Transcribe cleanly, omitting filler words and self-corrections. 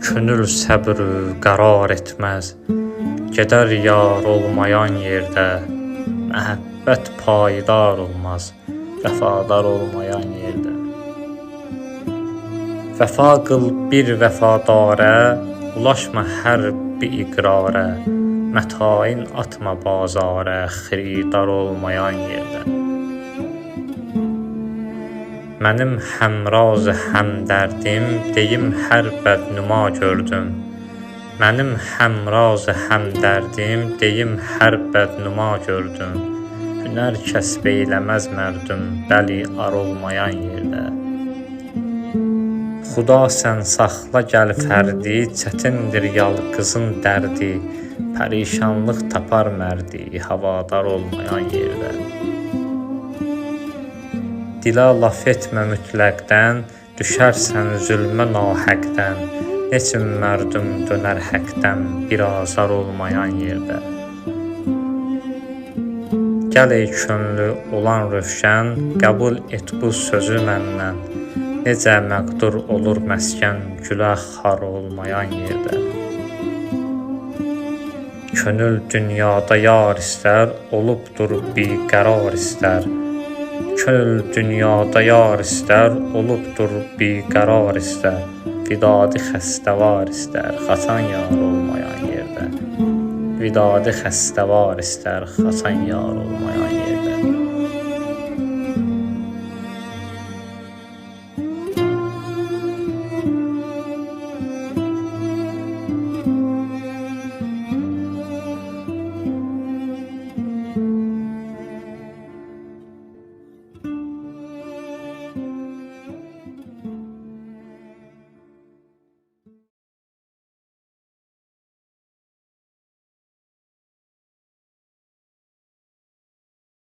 Könül səbr qərar etməz, gedər yar olmayan yerdə. Məhəbbət payidar olmaz, vəfadar olmayan yerdə. Vəfa qıl bir vəfadarə, ulaşma hər bir iqrarə. Mətain atma bazarə, xiridar olmayan yerdə. Mənim həmraz həmdərdim, deyim hər bədnüma gördüm. Mənim həmraz həmdərdim, deyim hər bədnüma gördüm. Hünər kəsb eyləməz mərdüm, bəli ar olmayan yerdə. Xuda sən saxla gəl fərdi, çətindir yalqızın dərdi. Pərişanlıq tapar mərdi, havadar olmayan yerdə. Dilə laf etmə mütləqdən, düşərsən zülmə nahaqqdən. Neçin mərdum dönər həqdən, bir azar olmayan yerdə. Gəl ey könlü olan rövşən, qəbul et bu sözü məndən. Necə məqdur olur məskən, gülə xar olmayan yerdə. Könül dünyada yar istər, olubdur biqərar istər. Könül dünyada yar istər, olubdur biqərar istər. Vidadi xəstəvar istər, xaçan yar olmayan yerdə. Vidadi xəstəvar istər, xaçan yar olmayan yerdə.